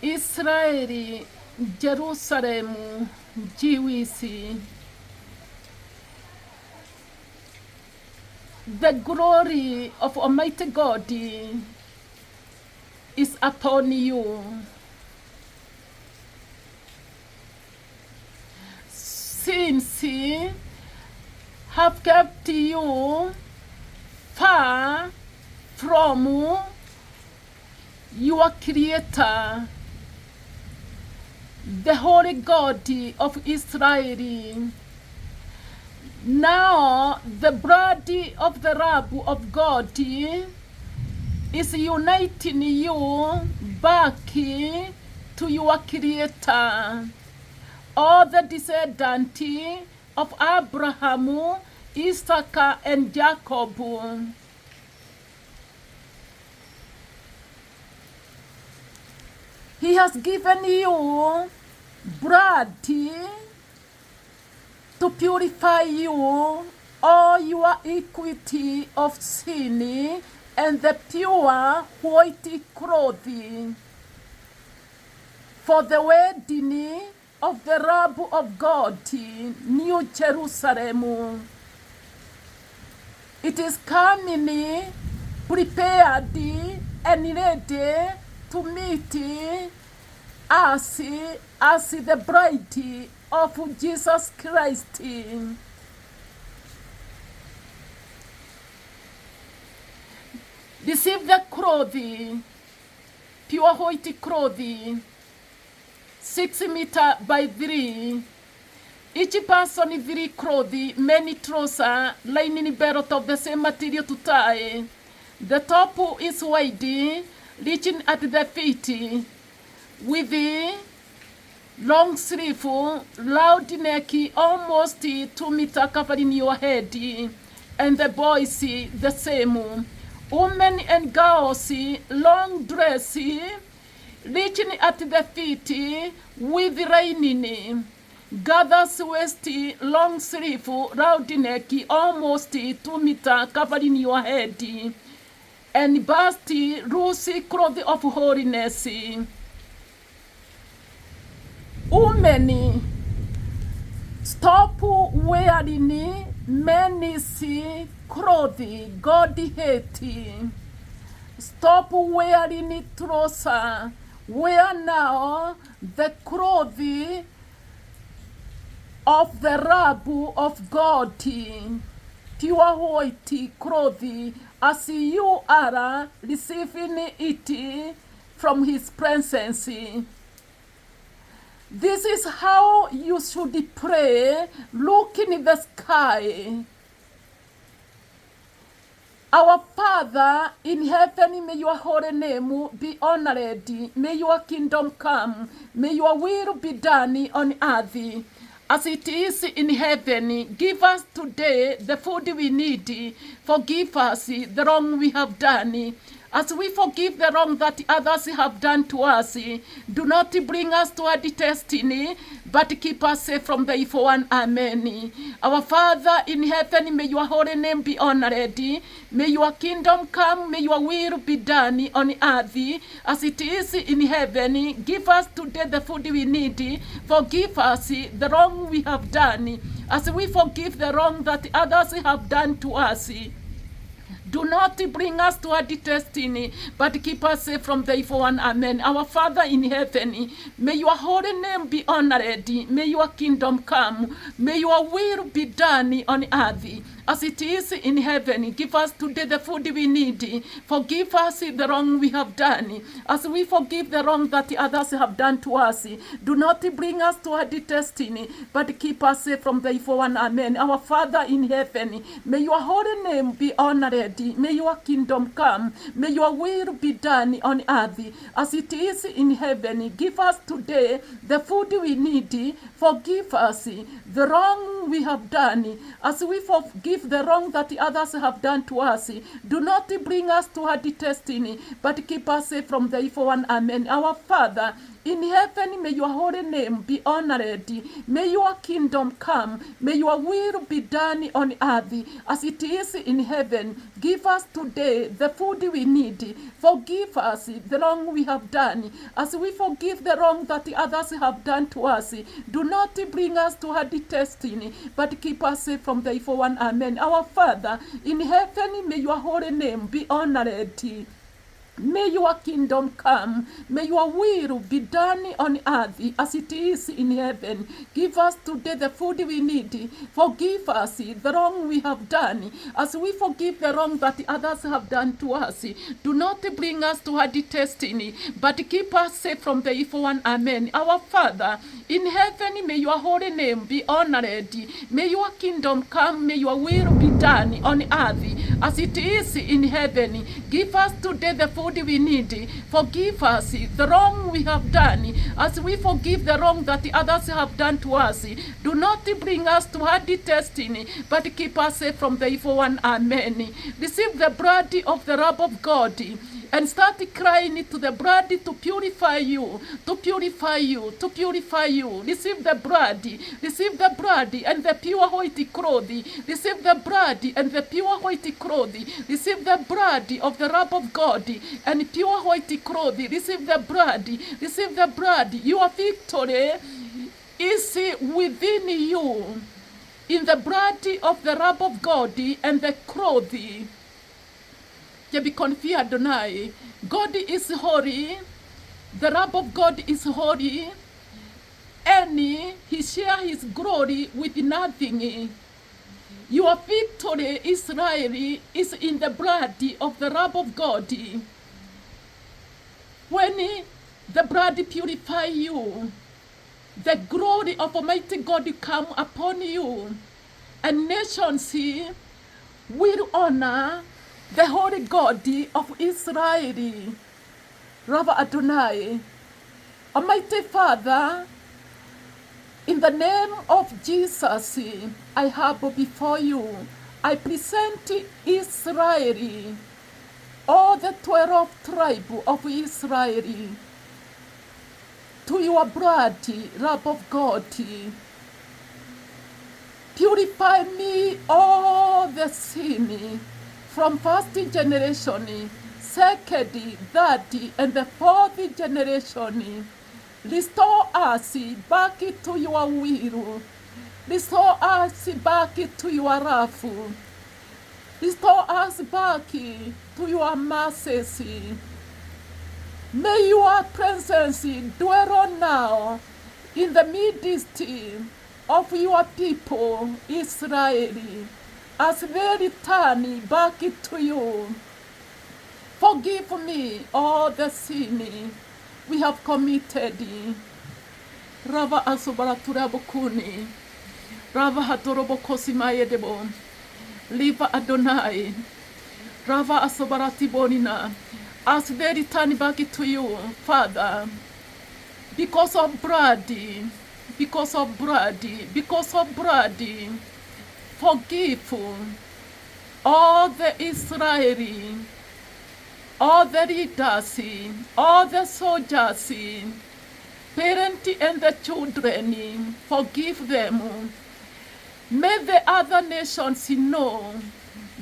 Israeli, Jerusalem, Jewish. The glory of Almighty God is upon you. Since He have kept you far from your Creator, the Holy God of Israel. Now the blood of the Lamb of God is uniting you back to your Creator. All the descendants of Abraham, Isaac, and Jacob. He has given you blood to purify you, all your iniquity of sin, and the pure white clothing, for the wedding of the Lamb of God, New Jerusalem. It is coming, prepared, and ready to meet us as the bride of Jesus Christ. Receive the clothing, pure white clothing, 6 meters by 3. Each person 3 clothing, many trousers, lining belt of the same material to tie. The top is wide, reaching at the feet, with the long sleeve, loud neck, almost 2 meters covering your head, and the boys the same. Women and girls, long dress, reaching at the feet, with lining. Gathers waist, long sleeve, loud neck, almost 2 meters covering your head, and bust, loose cloth of holiness. Women, stop wearing men's clothing, God hate. Stop wearing trousers. Wear now the clothing of the Lamb of God, pure white clothing, as you are receiving it from His presence. This is how you should pray, looking in the sky. Our Father in heaven, may your holy name be honored. May your kingdom come. May your will be done on earth as it is in heaven. Give us today the food we need. Forgive us the wrong we have done, as we forgive the wrong that others have done to us. Do not bring us to our destiny, but keep us safe from the evil one. Amen. Our Father in heaven, may your holy name be honored. May your kingdom come. May your will be done on earth as it is in heaven. Give us today the food we need. Forgive us the wrong we have done, as we forgive the wrong that others have done to us. Do not bring us to our destiny, but keep us safe from the evil one. Amen. Our Father in heaven, may your holy name be honored. May your kingdom come. May your will be done on earth as it is in heaven. Give us today the food we need. Forgive us the wrong we have done, as we forgive the wrong that others have done to us. Do not bring us to our destiny, but keep us safe from the evil one. Amen. Our Father in heaven, may your holy name be honored. May your kingdom come. May your will be done on earth as it is in heaven. Give us today the food we need. Forgive us the wrong we have done, as we forgive forgive the wrong that others have done to us. Do not bring us to hard destiny, but keep us safe from the evil one. Amen. Our Father, in heaven, may your holy name be honored. May your kingdom come. May your will be done on earth as it is in heaven. Give us today the food we need. Forgive us the wrong we have done, as we forgive the wrong that others have done to us. Do not bring us to hard destiny, but keep us safe from the evil one. Amen. Our Father, in heaven, may your holy name be honored. May your kingdom come. May your will be done on earth as it is in heaven. Give us today the food we need. Forgive us the wrong we have done, as we forgive the wrong that others have done to us. Do not bring us to hard destiny, but keep us safe from the evil one. Amen. Our Father, in heaven, may your holy name be honored. May your kingdom come. May your will be done on earth as it is in heaven. Give us today the food we need. Forgive us the wrong we have done, as we forgive the wrong that others have done to us. Do not bring us to hard destiny, but keep us safe from the evil one. Amen. Receive the blood of the Lamb of God, and start crying to the blood to purify you, to purify you, to purify you. Receive the blood and the pure white cloth. Receive the blood and the pure white cloth. Receive the blood of the Lamb of God and pure white cloth. Receive the blood, receive the blood. Your victory is within you, in the blood of the Lamb of God and the cloth. Confia Adonai. God is holy, the Lamb of God is holy, and he shares his glory with nothing. Your victory, Israel, is in the blood of the Lamb of God. When the blood purifies you, the glory of Almighty God come upon you, and nations will honor the Holy God of Israel. Rava Adonai. Almighty Father, in the name of Jesus, I have before you, I present Israel, all the 12 tribes of Israel, to your blood, Lamb of God. Purify me all the sin from first generation, second, third, and the fourth generation. Restore us back to your will. Restore us back to your love. Restore us back to your mercy. May your presence dwell now in the midst of your people, Israel, as they return back to you. Forgive me all the sin we have committed. Rava asobara turabokuni. Rava hatorobokosi maedebo. Liva Adonai. Rava asobara tibonina. As they return back to you, Father, because of blood, because of blood, because of blood, forgive all the Israeli, all the leaders, all the soldiers, parents and the children, forgive them. May the other nations know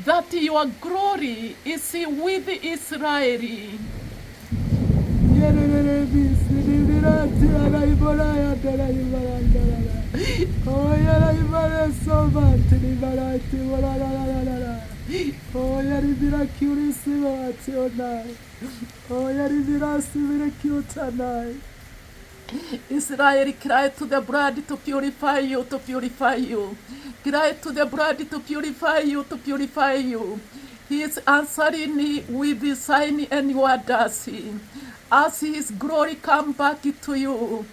that your glory is with Israel. Israel, cry to the blood to purify you, to purify you. Cry to the blood to purify you, to purify you. He is answering with the sign and wonders. As his glory come back to you.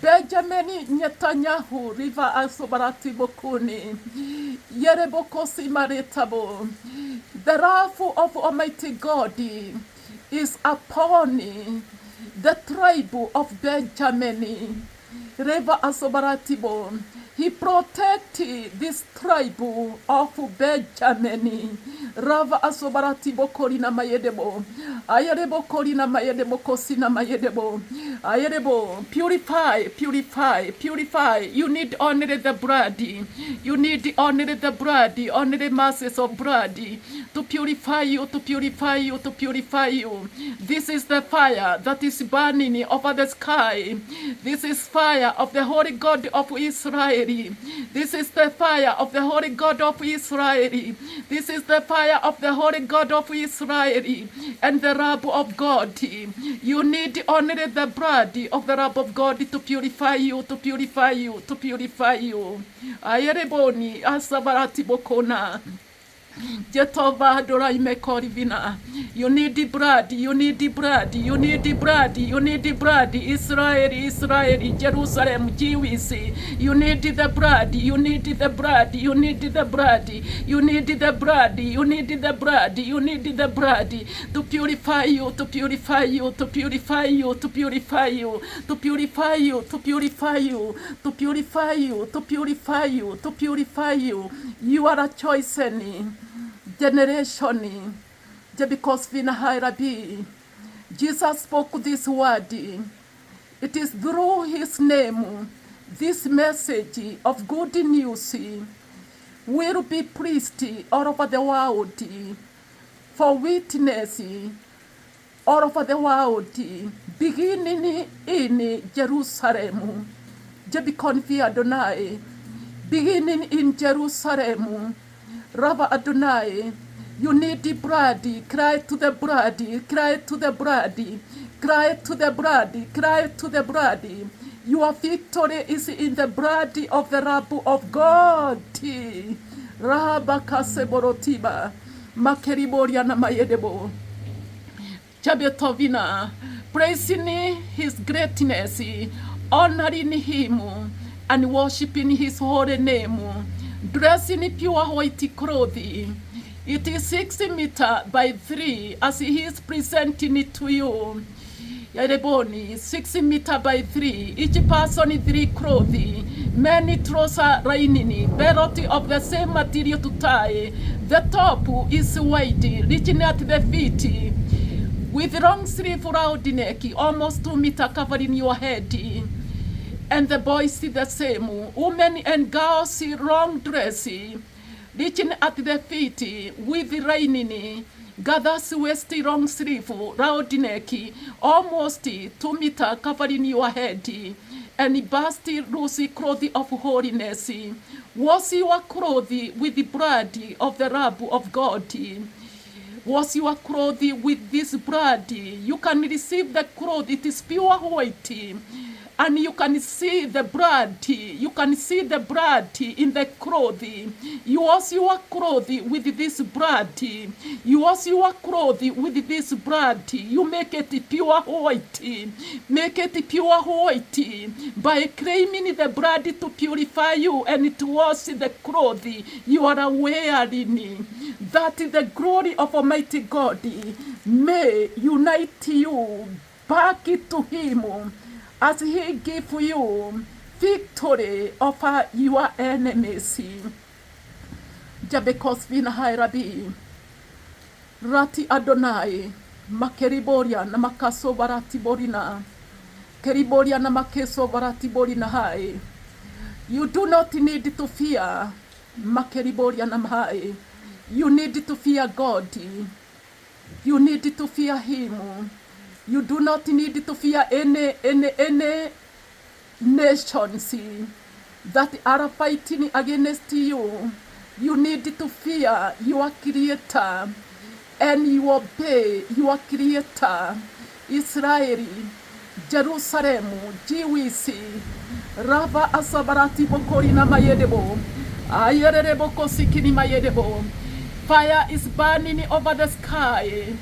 Benjamin Netanyahu, River Asobarati Bokuni, Yerebokosi Maretabo. The wrath of Almighty God is upon the tribe of Benjamin. River Asobaratibo. He protected this tribe of Benjamin. Rava asobarati bokori na mayedebo. Ayedebo kori na mayedebo kosi na mayedebo. Ayedebo. Purify, purify, purify. You need only the blood. You need only the blood, only the masses of blood to purify you, to purify you, to purify you. This is the fire that is burning over the sky. This is fire of the Holy God of Israel. This is the fire of the Holy God of Israel. This is the fire of the Holy God of Israel and the Lamb of God. You need only the blood of the Lamb of God to purify you, to purify you, to purify you. Ayereboni asabarati bokona. Jetova Dora Imekorivina. You need the blood, you need the blood, you need the blood, you need the blood. Israel, Israel, Jerusalem, Jewish. You need the blood, you need the blood, you need the blood, you need the blood, you need the blood, you need the blood to purify you, to purify you, to purify you, to purify you, to purify you, to purify you, to purify you, to purify you, to purify you. You are a chosen generation, because Vinahirabi, Jesus spoke this word. It is through his name, this message of good news will be preached all over the world, for witness all over the world, beginning in Jerusalem, Jebikon Adonai, beginning in Jerusalem. Rava Adonai, you need the blood, cry to the blood, cry to the blood, cry to the blood, cry to the blood. Your victory is in the blood of the Lamb of God. Rahaba kaseborotiba, makeriboria na mayedebo. Jabetovina, praising his greatness, honoring him, and worshiping his holy name. Dressed in pure white clothing. It is 6 meters by 3 as he is presenting it to you. Yareboni, 6 meters by 3. Each person in 3 clothing. Many trousers lining, belt of the same material to tie. The top is wide, reaching at the feet. With long sleeve round neck, almost 2 meters covering your head. And the boys see the same. Women and girls see long dress, reaching at the feet with lining, gathers waist long sleeve, round neck, almost 2 meters covering your head, and bust loose clothing of holiness. Wash your clothing with the blood of the Lamb of God. Wash your clothing with this blood. You can receive the cloth, it is pure white. And you can see the blood. You can see the blood in the clothing. You wash your clothing with this blood. You wash your clothing with this blood. You make it pure white. Make it pure white by claiming the blood to purify you and to wash the clothing you are wearing. That the glory of Almighty God may unite you back to Him, as he give you victory over your enemies. Jabekos Vinahirabi, Rati Adonai, Makeriboria na makaso barati borina, Keriboria na makeso barati borina hai. You do not need to fear, Makeriboria na mahai. You need to fear God. You need to fear Him. You do not need to fear any nations that are fighting against you. You need to fear your Creator and you obey your Creator. Israel, Jerusalem, Jewish, Rava asabarati bokori na mayedebo, ayerere boko sikini mayedebo. Fire is burning over the sky.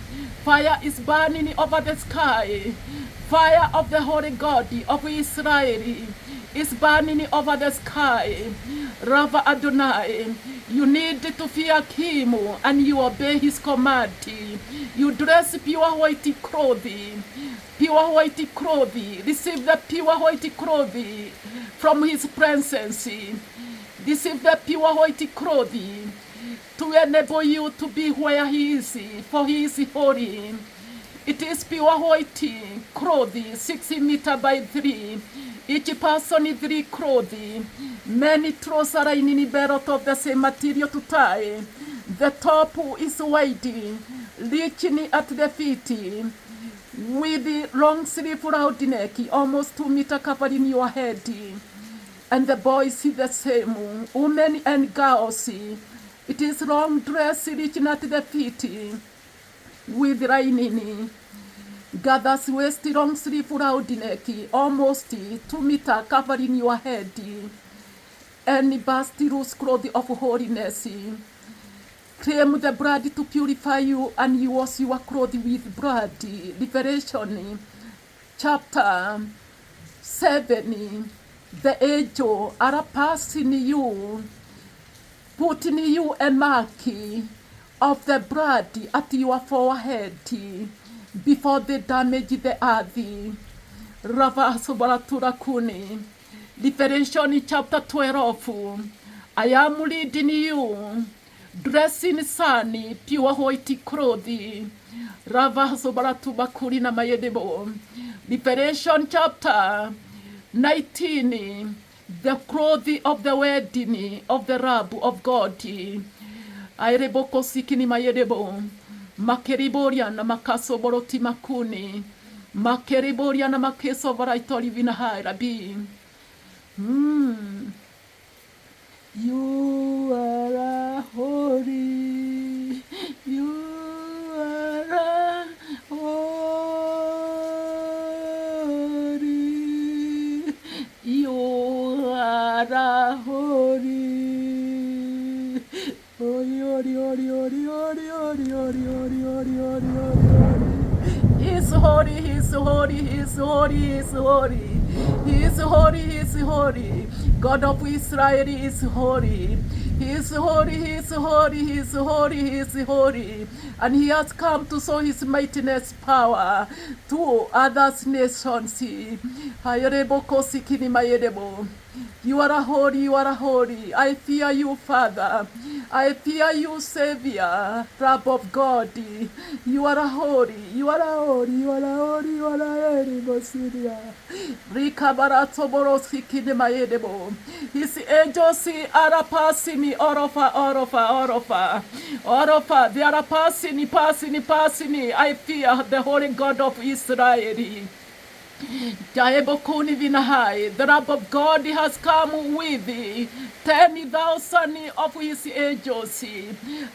Fire is burning over the sky. Fire of the Holy God of Israel is burning over the sky. Rava Adonai, you need to fear Him and you obey His command. You dress pure white clothing. Pure white clothing. Receive the pure white clothing from his presence. Receive the pure white clothing to enable you to be where he is, for he is holy. It is pure white clothing, 6 meters by 3. Each person is 3 clothing. Many trousers are in belt of the same material to tie. The top is wide, reaching at the feet, with the long sleeve round neck, almost 2 meters covering your head. And the boys is the same, women and girls. It is long dress reaching at the feet, with lining. Gathers waist, long sleeve round neck, almost 2 meters covering your head. And bust loose cloth of holiness. Claim the blood to purify you, and you wash your clothes with blood. Revelation chapter 7. The angel are passing you, putting you a mark of the blood at your forehead before they damage the earth. Ravasubaratura. Revelation chapter 12. I am leading you, dressed in sunny, pure white clothing. Ravasubaratura na mayedebo. Revelation chapter 19. The clothing of the wedding of the Lamb of God. Aireboko sikini mayedebo. Makeriboria na makaso boroti makuni. Makeriboria na makeso varaitori vinahai rabi. You are holy. You are holy. You are holy. He's holy, he's holy, he's holy, he's holy. He's holy, he's holy. God of Israel is holy. He is holy, he is holy, he is holy, he is holy. And he has come to show his mightiness power to others nations. You are holy, you are holy. I fear you, Father. I fear you, Savior, Lamb of God. You are holy, you are holy, you are holy, you are holy, Mosiria. His angels are passing all over. They are passing. I fear the Holy God of Israel. The Lamb of God has come with 10,000 of his angels,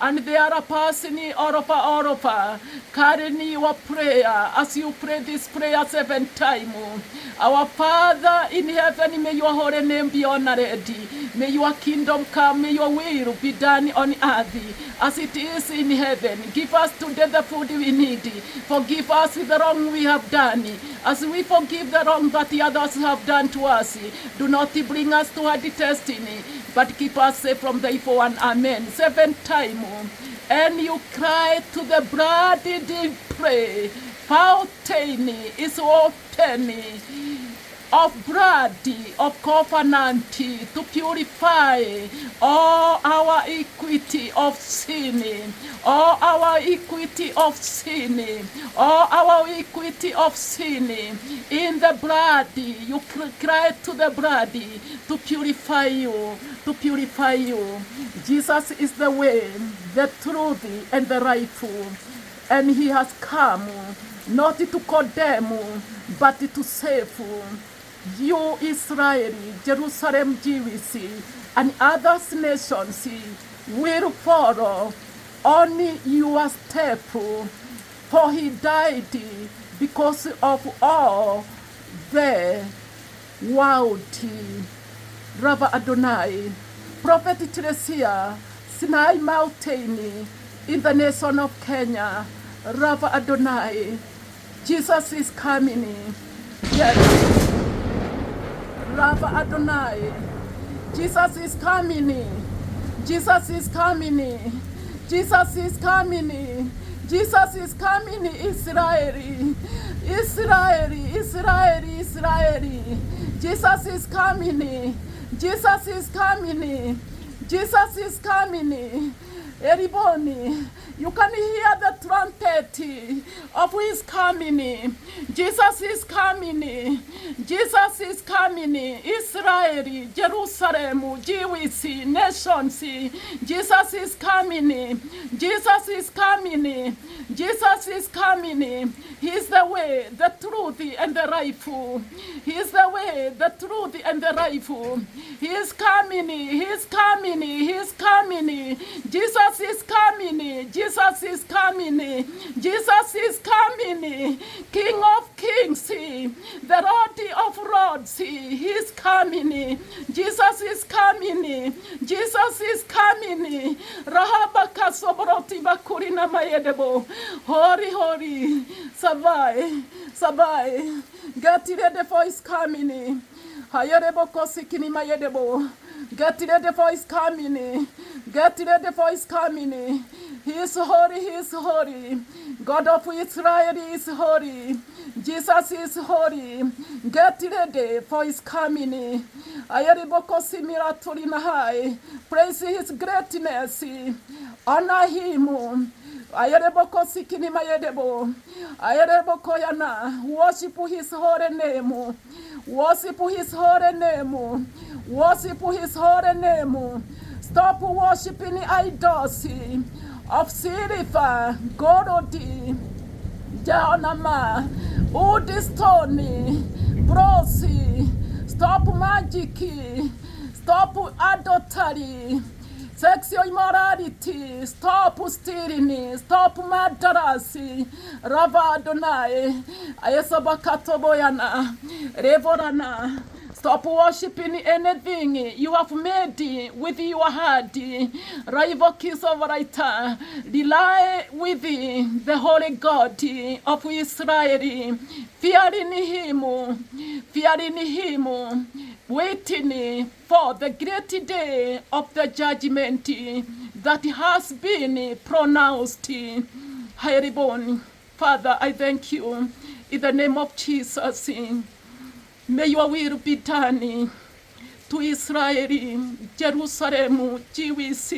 and they are passing all over, carrying your prayer as you pray this prayer 7 times. Our Father in heaven, may your holy name be honored. May your kingdom come, may your will be done on earth as it is in heaven. Give us today the food we need. Forgive us the wrong we have done, as we forgive the wrong that the others have done to us. Do not bring us to hard destiny, but keep us safe from the evil one. Amen. 7 times. And you cry to the blood did pray. Fountain is open of blood of covenant to purify all our equity of sin, all our equity of sin, all our equity of sin. In the blood, you cry to the blood to purify you, to purify you. Jesus is the way, the truth, and the life, and he has come not to condemn, but to save. You, Israel, Jerusalem, Jews, and other nations will follow on your step, for he died because of all the world. Rava Adonai, Prophet Teresia, Sinai Mountain, in the nation of Kenya. Rava Adonai, Jesus is coming. Yes. Rava Adonai, Jesus is coming. Jesus is coming. Jesus is coming. Jesus is coming. Israel. Israel. Israel. Israel. Jesus is coming. Jesus is coming. Jesus is coming. Eriboni, you can hear the trumpet of his coming. Jesus is coming. Jesus is coming. Israel, Jerusalem, Jewish nations. Jesus is coming. Jesus is coming. Jesus is coming. He is the way, the truth, and the life. He is the way, the truth, and the life. He is coming. He is coming. He is coming. Jesus is coming. Jesus is coming. Jesus is coming. King of kings, the Lord of lords, he is coming. Jesus is coming. Jesus is coming. Rahabaka sobroti bakurina mayedebo. Hori hori. Sabai. Sabai. Get ready for his coming. Hayedebo kosikini mayedebo. Get ready for his coming. Get ready for his coming. He is holy, he is holy. God of Israel is holy. Jesus is holy. Get ready for his coming. Ayariboko simira tulinahai. Praise his greatness. Honor him. Ayariboko sikini mayedebo. Ayariboko yana. Worship his holy name. Worship his holy name. Worship his holy name. Stop worshiping idols of silver, gold, diamond, wood, stone, bronze. Stop magic. Stop adultery. Sexual immorality. Stop stealing. Stop murderers. Rava Adonai. Ayesabakato boyana. Revorana. Stop worshiping anything you have made with your heart. Rival kiss of writer. Rely with the Holy God of Israel. Fearing him, waiting for the great day of the judgment that has been pronounced. Haribon, Father, I thank you in the name of Jesus. May your will be done to Israel, Jerusalem, Jewish.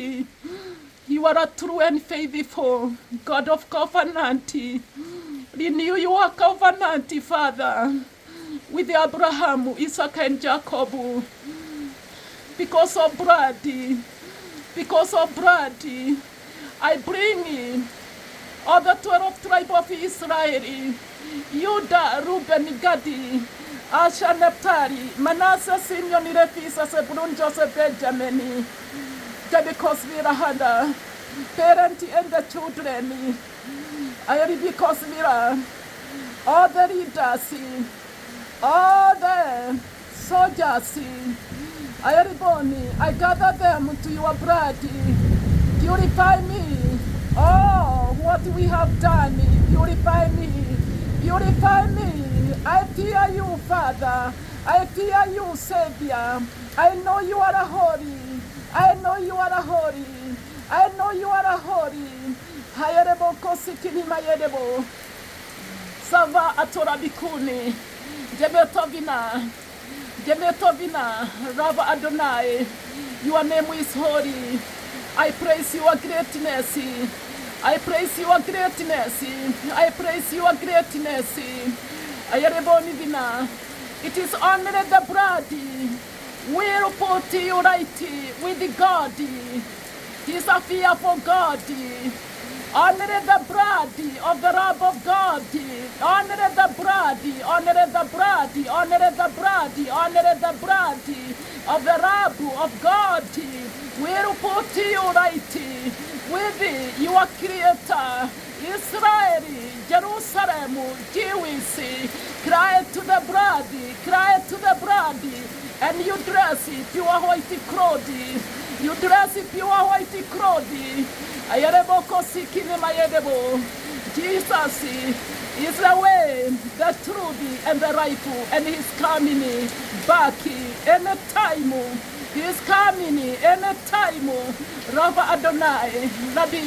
You are a true and faithful God of covenant. Renew your covenant, Father, with Abraham, Isaac, and Jacob. Because of blood, I bring all the 12 tribes of Israel, Judah, Reuben, Gadi, Asher, Naphtali, Manasseh, Simeon, Levi, Zebulun, Joseph, Benjamin, because we are parents and the children. Because we are all the leaders, all the soldiers. I gather them to your blood. Purify me. Oh, what we have done. Purify me. Purify me. I fear you, Father. I fear you, Savior. I know you are holy. I know you are holy. I know you are holy. Hayerebo kosikini mayedebo. Sava atora bikuni. Jebetovina, Rava Adonai. Your name is holy. I praise your greatness. I praise your greatness. I praise your greatness. It is only the blood will put you right with God. He is a fearful God. Honor the blood of the Lamb of God. Honor the blood. Honor the blood. Honor the blood. Honor the blood of the Lamb of God. Will put you right with your Creator. Israel, Jerusalem, Jewish, cry to the blood, cry to the blood, and you dress pure white clothing. You dress pure white clothing. Ayarebo sikini mayedebo. Jesus is the way, the truth, and the life, and He's coming back anytime. He is coming anytime. Rava Adonai, Rabbi.